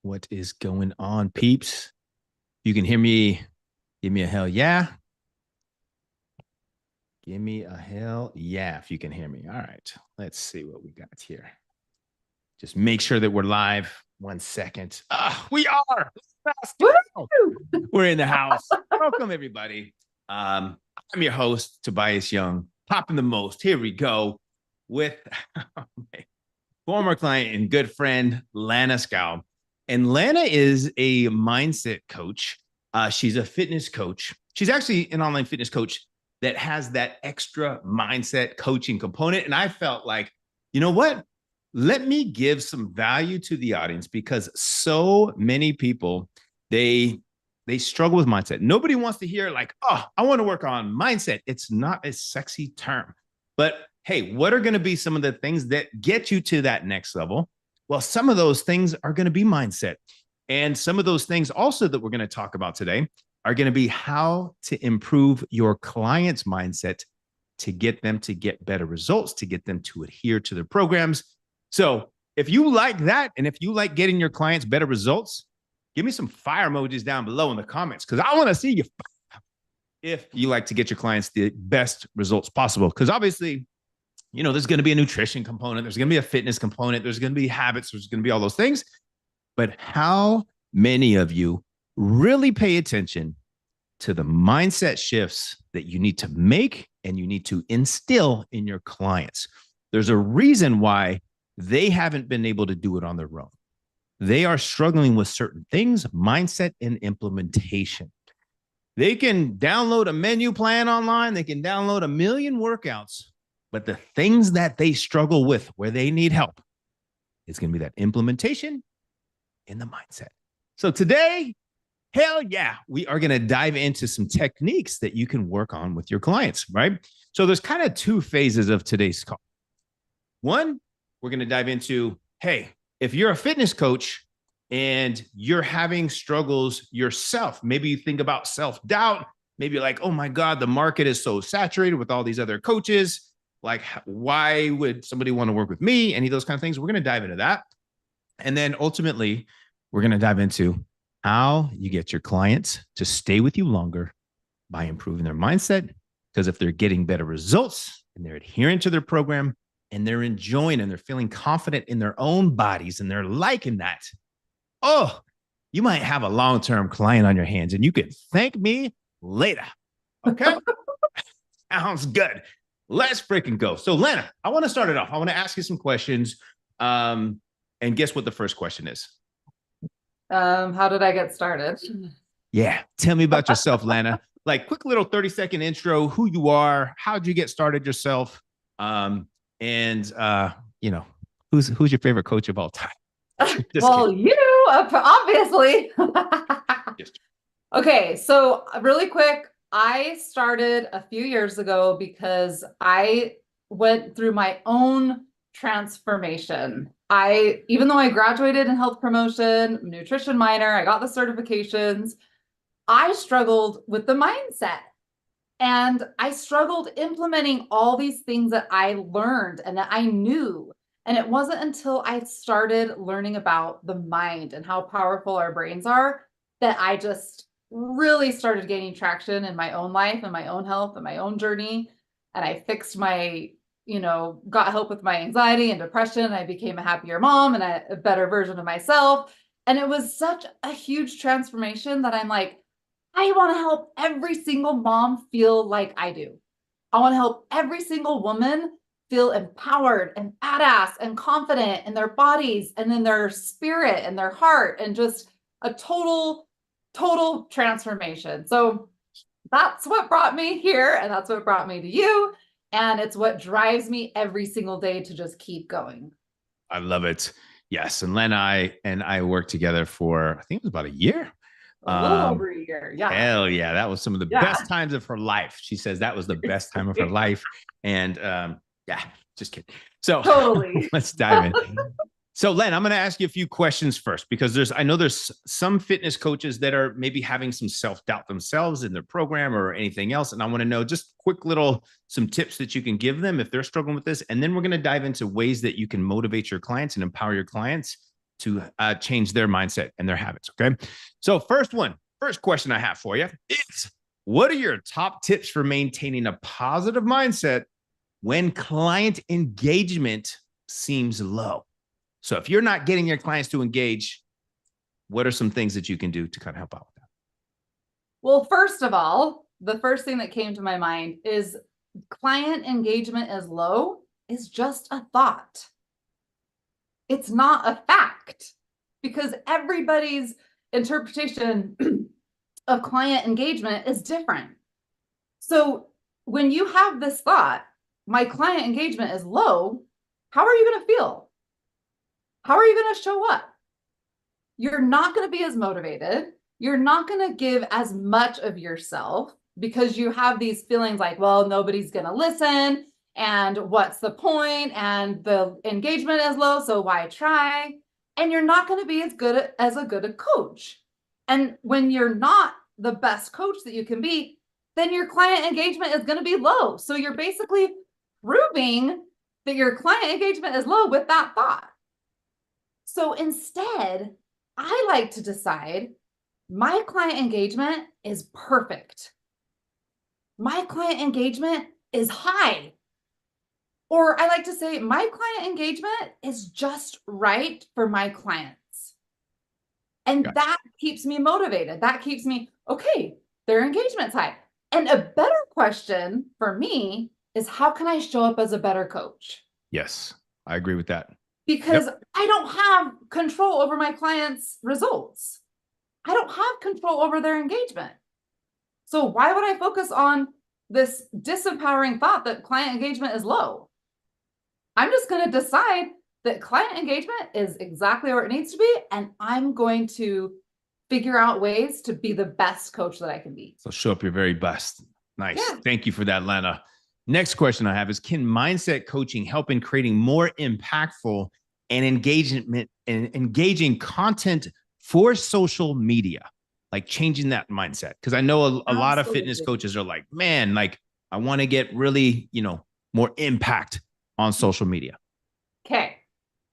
What is going on, peeps? You can hear me. Give me a hell yeah. Give me a hell yeah if you can hear me. All right. Let's see what we got here. Just make sure that we're live. 1 second. We are. We're in the house. Welcome, everybody. I'm your host, Tobias Young, popping the most. Here we go with my former client and good friend, Lana Schow. And Lana is a mindset coach. She's a fitness coach. She's actually an online fitness coach that has that extra mindset coaching component. And I felt like, you know what? Let me give some value to the audience because so many people, they struggle with mindset. Nobody wants to hear like, oh, I want to work on mindset. It's not a sexy term. But hey, what are going to be some of the things that get you to that next level? Well, some of those things are going to be mindset. And some of those things also that we're going to talk about today are going to be how to improve your client's mindset to get them to get better results, to get them to adhere to their programs. So if you like that, and if you like getting your clients better results, give me some fire emojis down below in the comments because I want to see you if you like to get your clients the best results possible. Because obviously, you know, there's going to be a nutrition component, there's going to be a fitness component, there's going to be habits, there's going to be all those things. But how many of you really pay attention to the mindset shifts that you need to make and you need to instill in your clients? There's a reason why they haven't been able to do it on their own. They are struggling with certain things, mindset and implementation. They can download a menu plan online, they can download a million workouts, but the things that they struggle with, where they need help, is going to be that implementation and the mindset. So today, hell yeah, we are going to dive into some techniques that you can work on with your clients, right? So there's kind of two phases of today's call. One, we're going to dive into, hey, if you're a fitness coach and you're having struggles yourself, maybe you think about self-doubt, maybe you're like, oh my God, the market is so saturated with all these other coaches. Like, why would somebody want to work with me? Any of those kind of things. We're going to dive into that. And then ultimately, we're going to dive into how you get your clients to stay with you longer by improving their mindset. Because if they're getting better results and they're adhering to their program and they're enjoying and they're feeling confident in their own bodies and they're liking that, oh, you might have a long-term client on your hands and you can thank me later. Okay? Sounds good. Let's freaking go. So, Lana, I want to start it off. I want to ask you some questions. And guess what the first question is? How did I get started? Yeah. Tell me about yourself, Lana. Like, quick little 30-second intro, who you are, how'd you get started yourself? And you know, who's your favorite coach of all time? Well, kidding. You, obviously. Okay, so really quick, I started a few years ago because I went through my own transformation. Even though I graduated in health promotion, nutrition minor, I got the certifications, I struggled with the mindset. And I struggled implementing all these things that I learned and that I knew. And it wasn't until I started learning about the mind and how powerful our brains are that I just really started gaining traction in my own life and my own health and my own journey. And I fixed got help with my anxiety and depression. I became a happier mom and a better version of myself. And it was such a huge transformation that I'm like, I want to help every single mom feel like I do. I want to help every single woman feel empowered and badass and confident in their bodies and in their spirit and their heart and just a total transformation. So that's what brought me here and that's what brought me to you. And it's what drives me every single day to just keep going. I love it. Yes. And Len and I worked together for, I think it was about a year. A little over a year. Yeah. Hell yeah. That was some of the best times of her life. She says that was the best time of her life. And yeah, just kidding. So totally. Let's dive in. So Len, I'm going to ask you a few questions first because I know there's some fitness coaches that are maybe having some self-doubt themselves in their program or anything else. And I want to know just quick some tips that you can give them if they're struggling with this. And then we're going to dive into ways that you can motivate your clients and empower your clients to change their mindset and their habits. Okay. So first question I have for you is, what are your top tips for maintaining a positive mindset when client engagement seems low? So if you're not getting your clients to engage, what are some things that you can do to kind of help out with that? Well, first of all, the first thing that came to my mind is client engagement is low is just a thought. It's not a fact, because everybody's interpretation of client engagement is different. So when you have this thought, my client engagement is low, how are you going to feel? How are you going to show up? You're not going to be as motivated. You're not going to give as much of yourself because you have these feelings like, well, nobody's going to listen. And what's the point? And the engagement is low, so why try? And you're not going to be as good as a good coach. And when you're not the best coach that you can be, then your client engagement is going to be low. So you're basically proving that your client engagement is low with that thought. So instead, I like to decide my client engagement is perfect. My client engagement is high. Or I like to say my client engagement is just right for my clients. And that keeps me motivated. That keeps me, okay, their engagement's high. And a better question for me is, how can I show up as a better coach? Yes, I agree with that. Because I don't have control over my clients' results. I don't have control over their engagement. So why would I focus on this disempowering thought that client engagement is low? I'm just going to decide that client engagement is exactly where it needs to be, and I'm going to figure out ways to be the best coach that I can be. So show up your very best. Nice. Yeah. Thank you for that, Lana. Next question I have is, can mindset coaching help in creating more impactful and engaging content for social media, like changing that mindset? Because I know a lot of fitness coaches are like, man, like I want to get really, more impact on social media. Okay.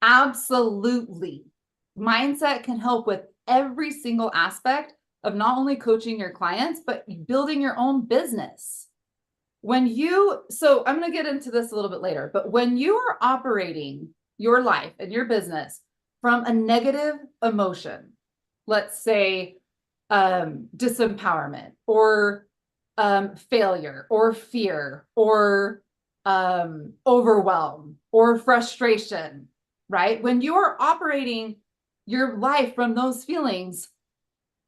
Absolutely. Mindset can help with every single aspect of not only coaching your clients, but building your own business. So I'm going to get into this a little bit later, but when you are operating your life and your business from a negative emotion, let's say disempowerment or failure or fear or overwhelm or frustration, right? When you are operating your life from those feelings,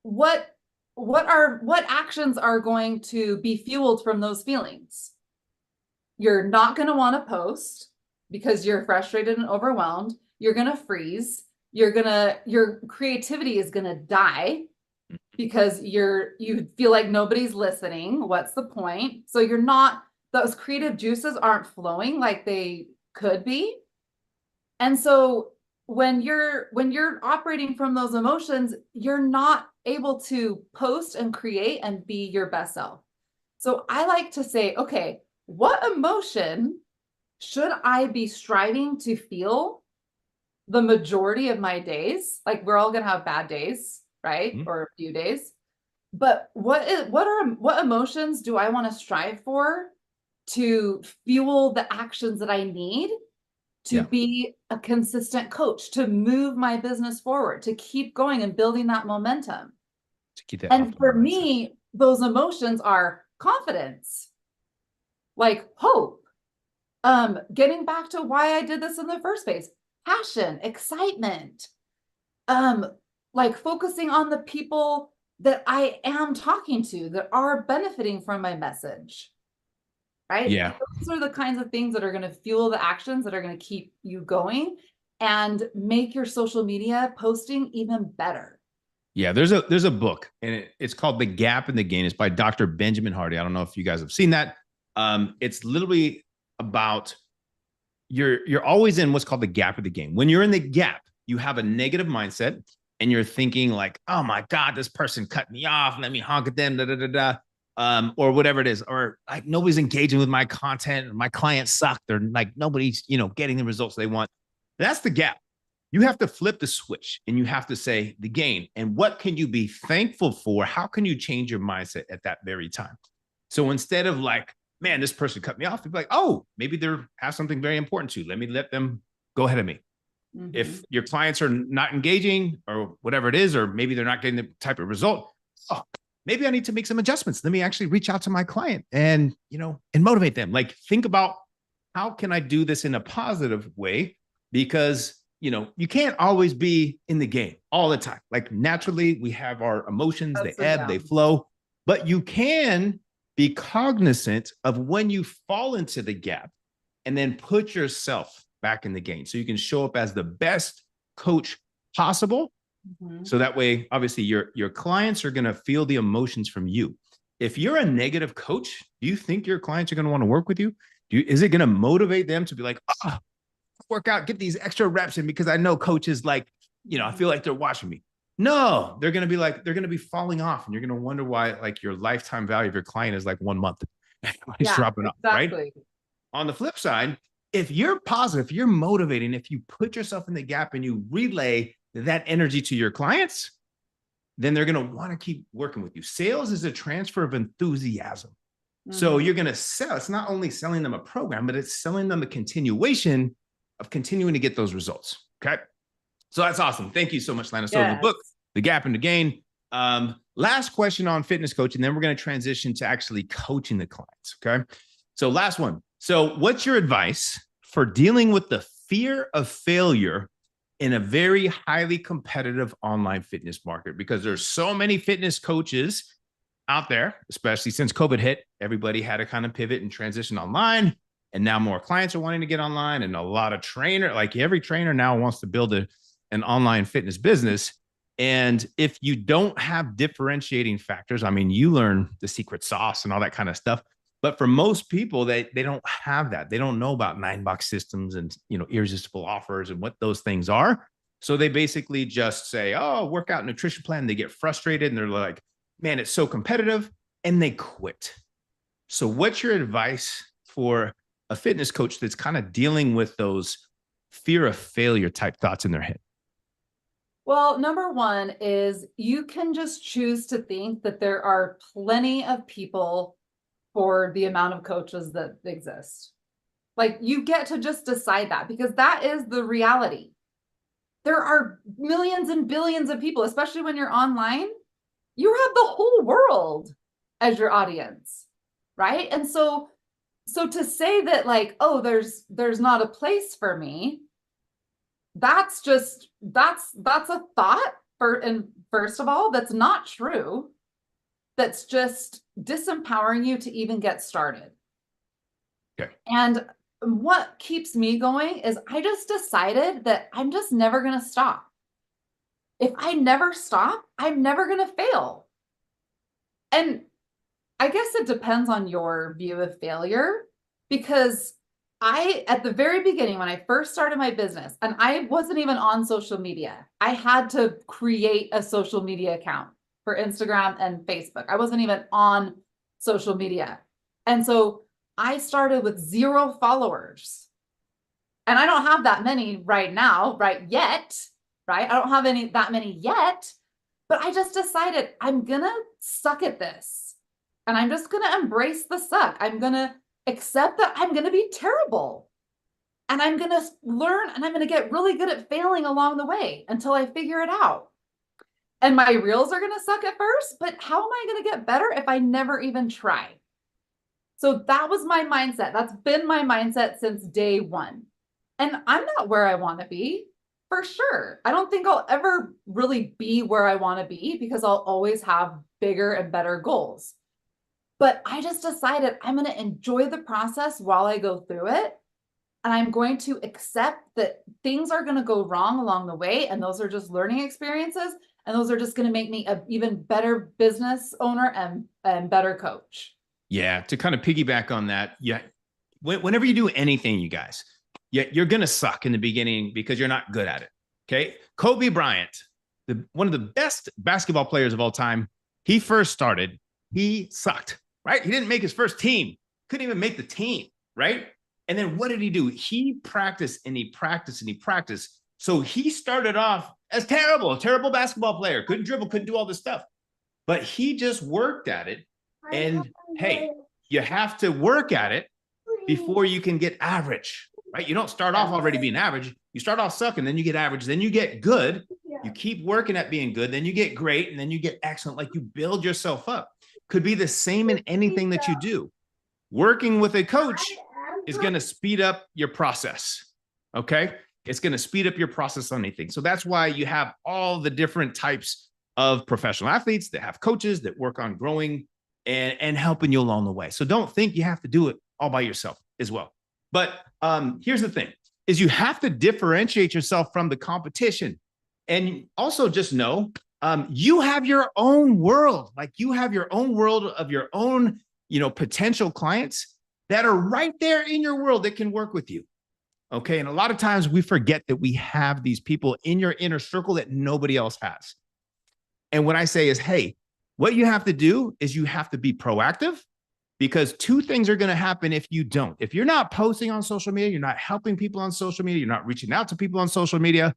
what actions are going to be fueled from those feelings? You're not going to want to post because you're frustrated and overwhelmed. You're going to freeze. Your creativity is going to die because you feel like nobody's listening. What's the point? So those creative juices aren't flowing like they could be. And so when you're operating from those emotions, you're not able to post and create and be your best self. So I like to say, okay, what emotion should I be striving to feel the majority of my days? Like, we're all going to have bad days, right? Mm-hmm. Or a few days. But what emotions do I want to strive for to fuel the actions that I need to be a consistent coach, to move my business forward, to keep going and building that momentum? To keep that. And for me, those emotions are confidence, like hope, getting back to why I did this in the first place, passion, excitement, like focusing on the people that I am talking to that are benefiting from my message. Right? Yeah. Those are the kinds of things that are going to fuel the actions that are going to keep you going and make your social media posting even better. Yeah, there's a book, and it's called The Gap and the Gain. It's by Dr. Benjamin Hardy. I don't know if you guys have seen that. It's literally about you're always in what's called the gap of the game. When you're in the gap, you have a negative mindset and you're thinking like, oh my God, this person cut me off. Let me honk at them, da, da, da, da. Or whatever it is, or like nobody's engaging with my content. My clients suck. They're like, nobody's, getting the results they want. That's the gap. You have to flip the switch and you have to say the gain. And what can you be thankful for? How can you change your mindset at that very time? So instead of like, man, this person cut me off, you'd be like, oh, maybe they have something very important to. Let them go ahead of me. Mm-hmm. If your clients are not engaging or whatever it is, or maybe they're not getting the type of result, oh, maybe I need to make some adjustments. Let me actually reach out to my client and, and motivate them. Like, think about, how can I do this in a positive way? Because, you can't always be in the game all the time. Like, naturally, we have our emotions, they ebb, they flow, but you can be cognizant of when you fall into the gap and then put yourself back in the game. So you can show up as the best coach possible. Mm-hmm. So that way, obviously, your clients are going to feel the emotions from you. If you're a negative coach, do you think your clients are going to want to work with you? Is it going to motivate them to be like, work out, get these extra reps in because I know coach is like, I feel like they're watching me. No, they're going to be falling off, and you're going to wonder why, like, your lifetime value of your client is like 1 month. It's dropping off, right? On the flip side, if you're positive, if you're motivating, if you put yourself in the gap and you relay that energy to your clients, then they're going to want to keep working with you. Sales is a transfer of enthusiasm. Mm-hmm. So you're going to sell. It's not only selling them a program, but it's selling them a continuation of continuing to get those results. Okay. So that's awesome. Thank you so much, Lana. So the book, The Gap and the Gain. Last question on fitness coaching, then we're going to transition to actually coaching the clients. Okay. So last one. So what's your advice for dealing with the fear of failure in a very highly competitive online fitness market? Because there's so many fitness coaches out there, especially since COVID hit. Everybody had to kind of pivot and transition online. And now more clients are wanting to get online, and a lot of every trainer now wants to build an online fitness business. And if you don't have differentiating factors, I mean, you learn the secret sauce and all that kind of stuff. But for most people, they don't have that. They don't know about 9-box systems and, irresistible offers and what those things are. So they basically just say, oh, workout nutrition plan. They get frustrated and they're like, man, it's so competitive, and they quit. So what's your advice for a fitness coach that's kind of dealing with those fear of failure type thoughts in their head? Well, number one is you can just choose to think that there are plenty of people for the amount of coaches that exist. Like, you get to just decide that, because that is the reality. There are millions and billions of people, especially when you're online. You have the whole world as your audience, right? And so to say that, like, oh, there's not a place for me, that's a thought, and first of all, that's not true. That's just disempowering you to even get started. Okay. And what keeps me going is I just decided that I'm just never going to stop. If I never stop, I'm never going to fail. And I guess it depends on your view of failure, because at the very beginning, when I first started my business, and I wasn't even on social media, I had to create a social media account for Instagram and Facebook. I wasn't even on social media. And so I started with 0 followers. And I don't have that many right now, yet. I don't have that many yet, but I just decided I'm going to suck at this. And I'm just going to embrace the suck. I'm going to accept that I'm going to be terrible. And I'm going to learn, and I'm going to get really good at failing along the way until I figure it out. And my reels are going to suck at first, but how am I going to get better if I never even try? So that was my mindset. That's been my mindset since day one. And I'm not where I want to be, for sure. I don't think I'll ever really be where I want to be, because I'll always have bigger and better goals. But I just decided I'm going to enjoy the process while I go through it. And I'm going to accept that things are going to go wrong along the way. And those are just learning experiences. And those are just going to make me an even better business owner and better coach. Yeah. To kind of piggyback on that. Yeah. Whenever you do anything, you guys, you're going to suck in the beginning because you're not good at it. Okay. Kobe Bryant, one of the best basketball players of all time. He first started, he sucked, right? He didn't make his first team. Couldn't even make the team. Right. And then what did he do? He practiced and he practiced and he practiced So he started off as terrible, a terrible basketball player, couldn't dribble, couldn't do all this stuff. But he just worked at it. And hey, you have to work at it before you can get average, right? You don't start off already being average. You start off sucking, then you get average, then you get good. You keep working at being good, then you get great, and then you get excellent. Like you build yourself up. Could be the same in anything that you do. Working with a coach is going to speed up your process. Okay. It's going to speed up your process on anything. So that's why you have all the different types of professional athletes that have coaches that work on growing and helping you along the way. So don't think you have to do it all by yourself as well. But here's the thing is you have to differentiate yourself from the competition. And also just know you have your own world. Like you have your own world of your own, potential clients that are right there in your world that can work with you. Okay. And a lot of times we forget that we have these people in your inner circle that nobody else has. And what I say is, hey, what you have to do is you have to be proactive, because two things are going to happen if you don't. If you're not posting on social media, you're not helping people on social media, you're not reaching out to people on social media,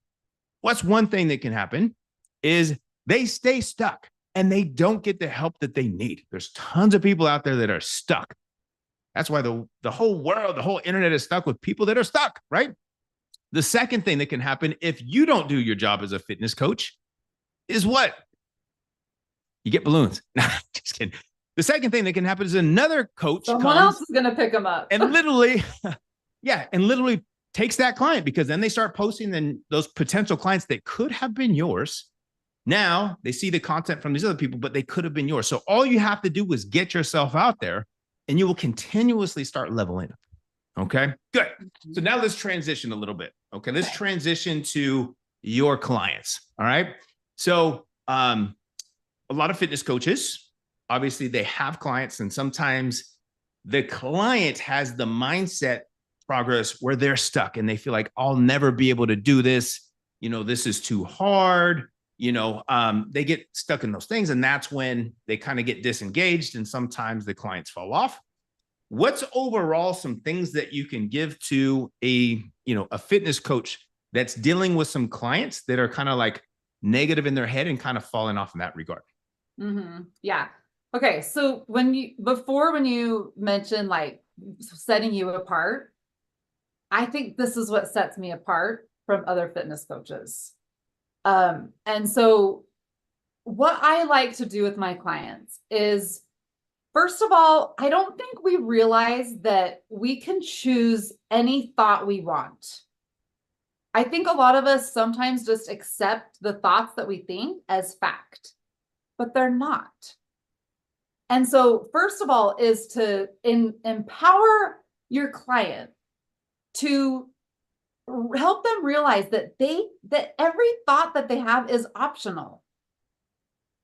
what's one thing that can happen is they stay stuck and they don't get the help that they need. There's tons of people out there that are stuck. That's why the whole world, the whole internet is stuck with people that are stuck, right? The second thing that can happen if you don't do your job as a fitness coach is what? You get balloons. No, just kidding. The second thing that can happen is another coach Someone else is going to pick them up. and literally, and literally takes that client, because then they start posting then those potential clients that could have been yours. Now they see the content from these other people, but they could have been yours. So all you have to do is get yourself out there and you will continuously start leveling up. Okay, good. So now let's transition a little bit. Okay, let's transition to your clients. All right. So a lot of fitness coaches, obviously they have clients, and sometimes the client has the mindset progress where they're stuck and they feel like I'll never be able to do this. This is too hard. They get stuck in those things, and that's when they kind of get disengaged, and sometimes the clients fall off. What's overall some things that you can give to a fitness coach that's dealing with some clients that are kind of like negative in their head and kind of falling off in that regard? Mm-hmm. Yeah. Okay. So when you mentioned like setting you apart, I think this is what sets me apart from other fitness coaches. And so what I like to do with my clients is, first of all, I don't think we realize that we can choose any thought we want. I think a lot of us sometimes just accept the thoughts that we think as fact, but they're not. And so first of all is to empower your client to help them realize that every thought that they have is optional.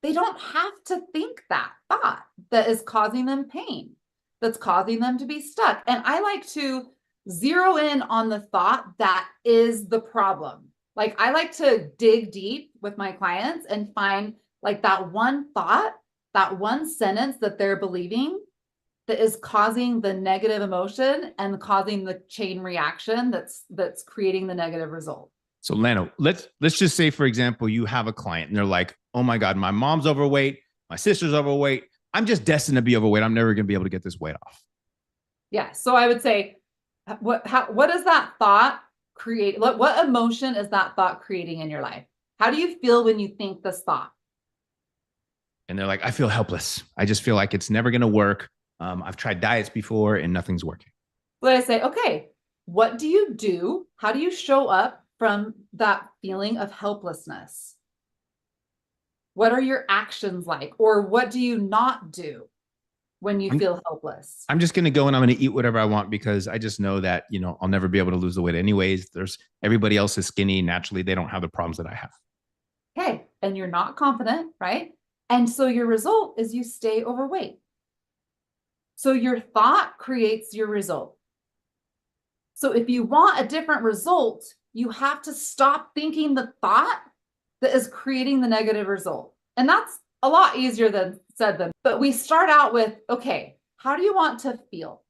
They don't have to think that thought that is causing them pain, that's causing them to be stuck. And I like to zero in on the thought that is the problem. Like I like to dig deep with my clients and find like that one thought, that one sentence that they're believing that is causing the negative emotion and causing the chain reaction that's creating the negative result. So Lana, let's just say, for example, you have a client and they're like, oh my God, my mom's overweight, my sister's overweight. I'm just destined to be overweight. I'm never going to be able to get this weight off. Yeah. So I would say, what does that thought create? What emotion is that thought creating in your life? How do you feel when you think this thought? And they're like, I feel helpless. I just feel like it's never going to work. I've tried diets before and nothing's working. But I say, okay, what do you do? How do you show up from that feeling of helplessness? What are your actions like? Or what do you not do when you feel helpless? I'm just going to go and I'm going to eat whatever I want, because I just know that, I'll never be able to lose the weight anyways. Everybody else is skinny. Naturally, they don't have the problems that I have. Okay. And you're not confident, right? And so your result is you stay overweight. So your thought creates your result. So if you want a different result, you have to stop thinking the thought that is creating the negative result. And that's a lot easier than said. But we start out with, okay, how do you want to feel?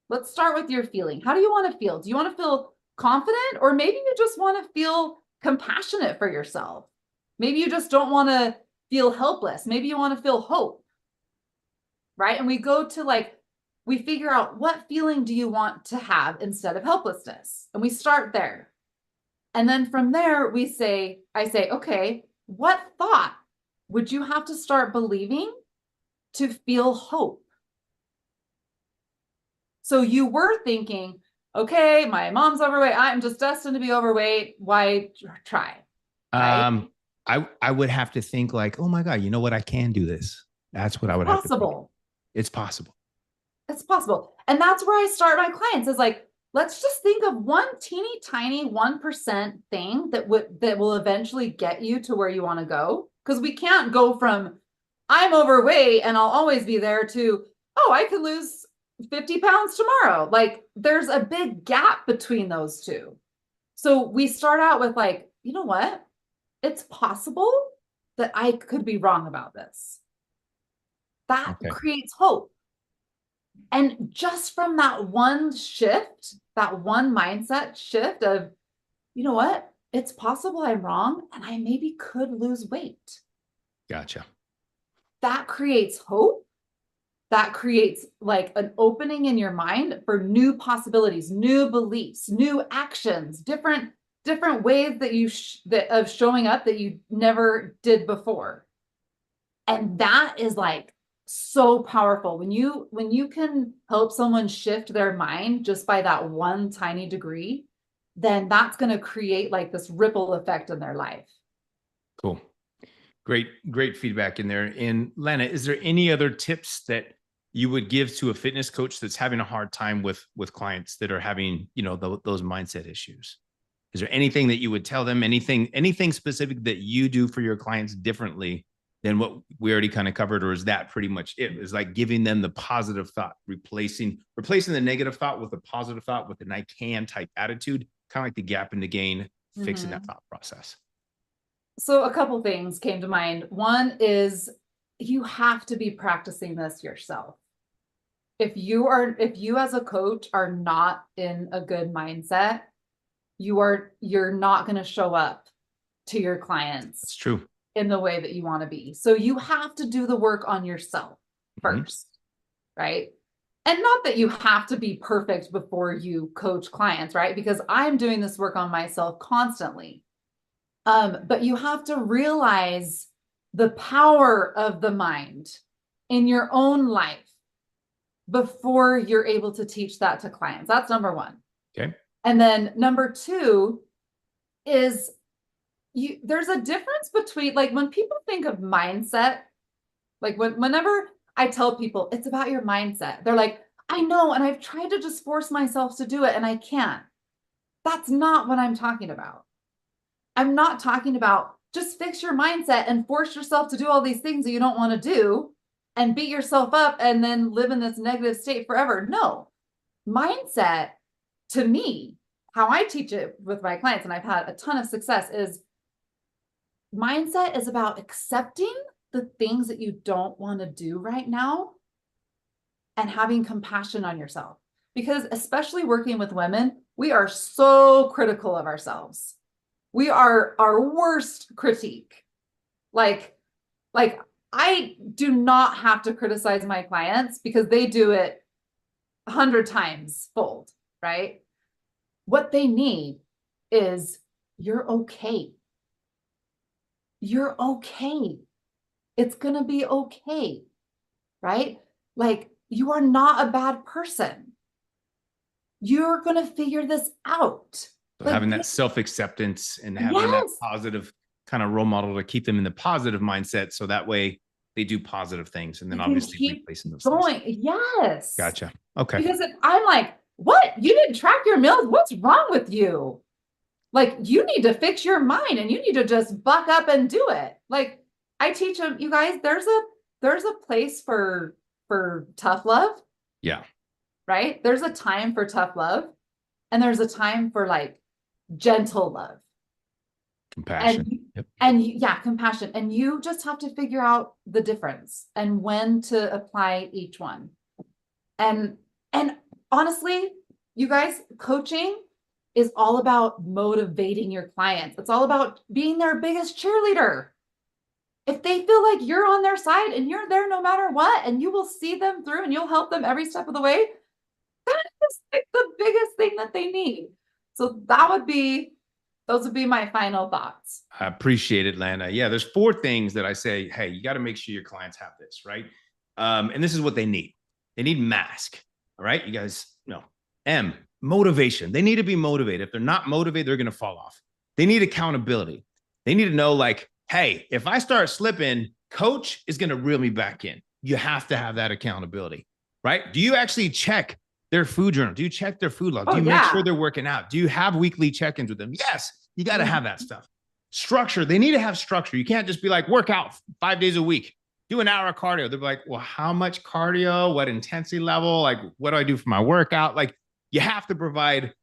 Let's start with your feeling. How do you want to feel? Do you want to feel confident, or maybe you just want to feel compassionate for yourself. Maybe you just don't want to feel helpless. Maybe you want to feel hope. Right? And we go to like, we figure out what feeling do you want to have instead of helplessness? And we start there. And then from there, I say, okay, what thought would you have to start believing to feel hope? So you were thinking, okay, my mom's overweight. I'm just destined to be overweight. Why try? Right? I would have to think like, oh my God, you know what? I can do this. That's what I would have to think. Possible. It's possible. It's possible. And that's where I start my clients is like, let's just think of one teeny tiny 1% thing that will eventually get you to where you want to go. Because we can't go from I'm overweight and I'll always be there to, oh, I could lose 50 pounds tomorrow. Like there's a big gap between those two. So we start out with like, you know what? It's possible that I could be wrong about this. That creates hope. And just from that one shift, that one mindset shift of, you know what? It's possible I'm wrong and I maybe could lose weight. Gotcha. That creates hope. That creates like an opening in your mind for new possibilities, new beliefs, new actions, different ways that you of showing up that you never did before. And that is like so powerful when you can help someone shift their mind just by that one tiny degree, then that's going to create like this ripple effect in their life. Cool. Great feedback in there. And Lana, is there any other tips that you would give to a fitness coach that's having a hard time with clients that are having, you know, those mindset issues? Is there anything that you would tell them, anything specific that you do for your clients differently than what we already kind of covered? Or is that pretty much it? Is like giving them the positive thought, replacing the negative thought with a positive thought with an I can type attitude, kind of like the gap in the gain, fixing that thought process. So a couple things came to mind. One is you have to be practicing this yourself. If you as a coach are not in a good mindset, you're not going to show up to your clients. It's true. In the way that you want to be. So you have to do the work on yourself first, right? And not that you have to be perfect before you coach clients, right? Because I'm doing this work on myself constantly. But you have to realize the power of the mind in your own life before you're able to teach that to clients. That's number one. Okay. And then number two is there's a difference between like when people think of mindset, like whenever I tell people it's about your mindset, they're like, I know, and I've tried to just force myself to do it and I can't. That's not what I'm talking about. I'm not talking about just fix your mindset and force yourself to do all these things that you don't want to do and beat yourself up and then live in this negative state forever. No. Mindset, to me, how I teach it with my clients, and I've had a ton of success, is mindset is about accepting the things that you don't want to do right now and having compassion on yourself. Because especially working with women, we are so critical of ourselves. We are our worst critique. Like I do not have to criticize my clients because they do it 100 times fold, right? What they need is you're okay. You're okay. It's going to be okay, right? Like you are not a bad person. You're going to figure this out. So like, having that self-acceptance and having that positive kind of role model to keep them in the positive mindset. So that way they do positive things and then obviously replacing those going. things. Yes. Gotcha. Okay. Because I'm like, what? You didn't track your meals? What's wrong with you? Like you need to fix your mind and you need to just buck up and do it. Like I teach them, you guys, there's a place for tough love. Yeah. Right? There's a time for tough love and there's a time for like gentle love. Compassion. And compassion. And you just have to figure out the difference and when to apply each one. And honestly, you guys, coaching is all about motivating your clients. It's all about being their biggest cheerleader. If they feel like you're on their side and you're there no matter what, and you will see them through and you'll help them every step of the way, that is like the biggest thing that they need. So those would be my final thoughts. I appreciate it, Lana. Yeah, there's 4 things that I say, hey, you got to make sure your clients have this, right? And this is what they need. They need mask. All right, you guys know. M, motivation. They need to be motivated. If they're not motivated, they're going to fall off. They need accountability. They need to know, like, hey, if I start slipping, coach is going to reel me back in. You have to have that accountability, right? Do you actually check their food journal? Do you check their food log? Do you make sure they're working out? Do you have weekly check-ins with them? Yes, you got to have that stuff. Structure. They need to have structure. You can't just be like, work out 5 days a week, do an hour of cardio. They're like, well, how much cardio? What intensity level? Like, what do I do for my workout? Like, you have to provide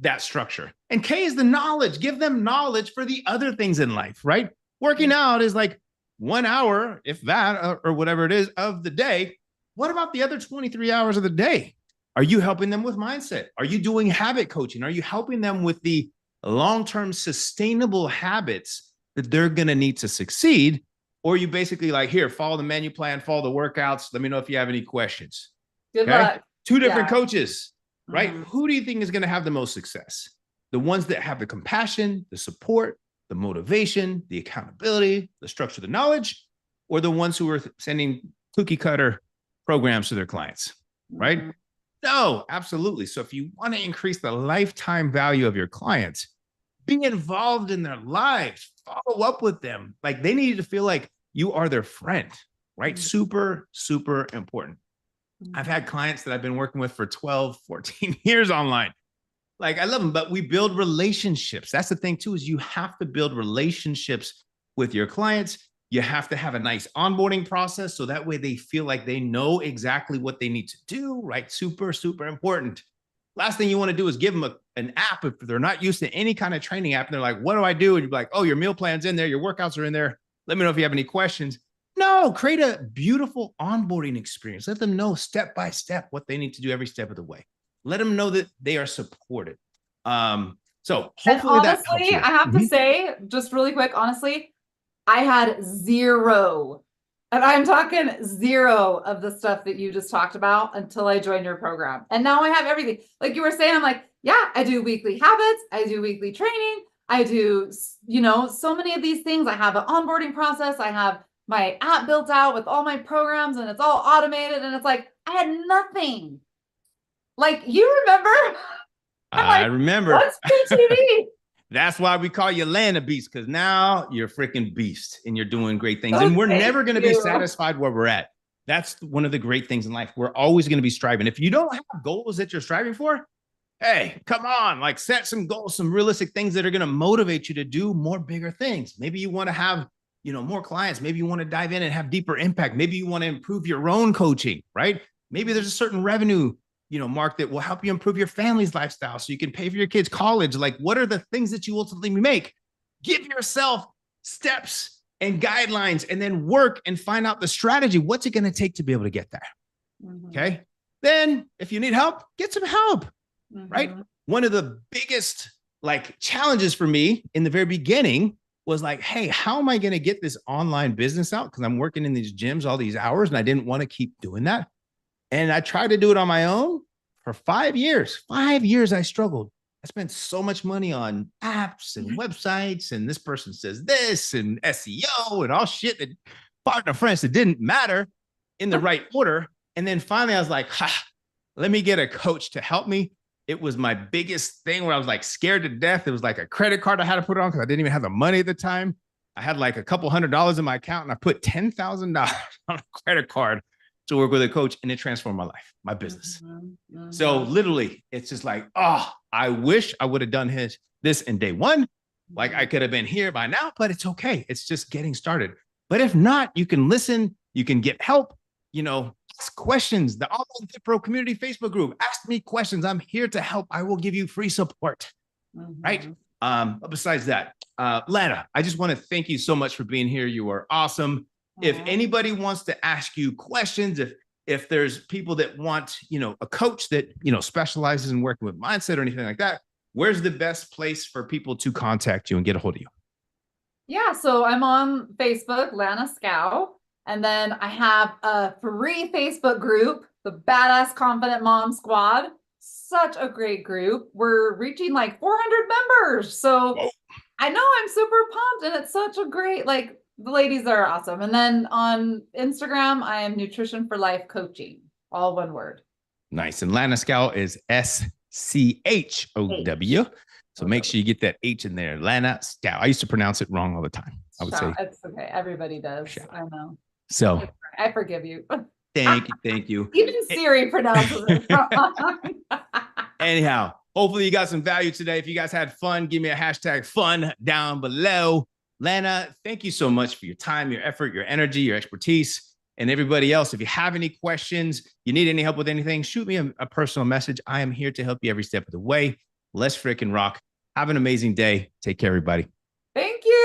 that structure. And K is the knowledge. Give them knowledge for the other things in life, right? Working out is like 1 hour, if that, or whatever it is of the day. What about the other 23 hours of the day? Are you helping them with mindset? Are you doing habit coaching? Are you helping them with the long-term sustainable habits that they're going to need to succeed? Or are you basically like, here, follow the menu plan, follow the workouts. Let me know if you have any questions. Good luck. 2 different coaches, right? Who do you think is going to have the most success? The ones that have the compassion, the support, the motivation, the accountability, the structure, the knowledge, or the ones who are sending cookie cutter programs to their clients, right? No, absolutely. So if you want to increase the lifetime value of your clients, be involved in their lives, follow up with them. Like, they need to feel like you are their friend, right? Super, super important. I've had clients that I've been working with for 12, 14 years online. Like, I love them, but we build relationships. That's the thing too, is you have to build relationships with your clients. You have to have a nice onboarding process, so that way they feel like they know exactly what they need to do, right? Super, super important. Last thing you want to do is give them an app if they're not used to any kind of training app. And they're like, what do I do? And you're like, oh, your meal plan's in there. Your workouts are in there. Let me know if you have any questions. No, create a beautiful onboarding experience. Let them know step by step what they need to do every step of the way. Let them know that they are supported. So hopefully that helps you. I have to say, just really quick, honestly, I had 0, and I'm talking 0 of the stuff that you just talked about until I joined your program. And now I have everything. Like you were saying, I'm like, yeah, I do weekly habits. I do weekly training. I do, so many of these things. I have an onboarding process. I have my app built out with all my programs, and it's all automated. And it's like, I had nothing. Like, you remember? I remember. What's PTV? That's why we call you Lana Beast, because now you're a freaking beast and you're doing great things. And we're never going to be satisfied where we're at. That's one of the great things in life. We're always going to be striving. If you don't have goals that you're striving for, hey, come on, like, set some goals, some realistic things that are going to motivate you to do more bigger things. Maybe you want to have, more clients. Maybe you want to dive in and have deeper impact. Maybe you want to improve your own coaching, right? Maybe there's a certain revenue mark that will help you improve your family's lifestyle so you can pay for your kids' college. Like, what are the things that you ultimately make? Give yourself steps and guidelines, and then work and find out the strategy. What's it going to take to be able to get there? Okay. Then if you need help, get some help, right? One of the biggest challenges for me in the very beginning was like, hey, how am I going to get this online business out? Because I'm working in these gyms all these hours and I didn't want to keep doing that. And I tried to do it on my own for 5 years. 5 years I struggled. I spent so much money on apps and websites, and this person says this and SEO and all shit that partner friends that didn't matter in the right order. And then finally I was like, let me get a coach to help me. It was my biggest thing where I was like scared to death. It was like a credit card I had to put on because I didn't even have the money at the time. I had like a couple $100s in my account, and I put $10,000 on a credit card to work with a coach, and it transformed my life, my business. So literally, it's just like, oh, I wish I would have done this in day one. Like, I could have been here by now, but it's okay. It's just getting started. But if not, you can listen, you can get help, ask questions. The Online Fit Pro Community Facebook group, ask me questions. I'm here to help. I will give you free support, right? But besides that, Lana, I just want to thank you so much for being here. You are awesome. If anybody wants to ask you questions, if there's people that want, a coach that, specializes in working with mindset or anything like that, where's the best place for people to contact you and get a hold of you? Yeah, so I'm on Facebook, Lana Schow. And then I have a free Facebook group, the Badass Confident Mom Squad. Such a great group. We're reaching like 400 members. So Whoa. I know I'm super pumped, and it's such a great, like, the ladies are awesome. And then on Instagram, I am Nutrition for Life Coaching, all one word. Nice. And Lana Schow is SCHOW. So make sure you get that H in there. Lana Schow. I used to pronounce it wrong all the time. I would say it's okay. Everybody does. Shout. I know. So I forgive you. Thank you. Thank you. Even Siri pronounces it wrong. Anyhow, hopefully you got some value today. If you guys had fun, give me a hashtag fun down below. Lana, thank you so much for your time, your effort, your energy, your expertise. And everybody else, if you have any questions, you need any help with anything, shoot me a personal message. I am here to help you every step of the way. Let's freaking rock. Have an amazing day. Take care, everybody. Thank you.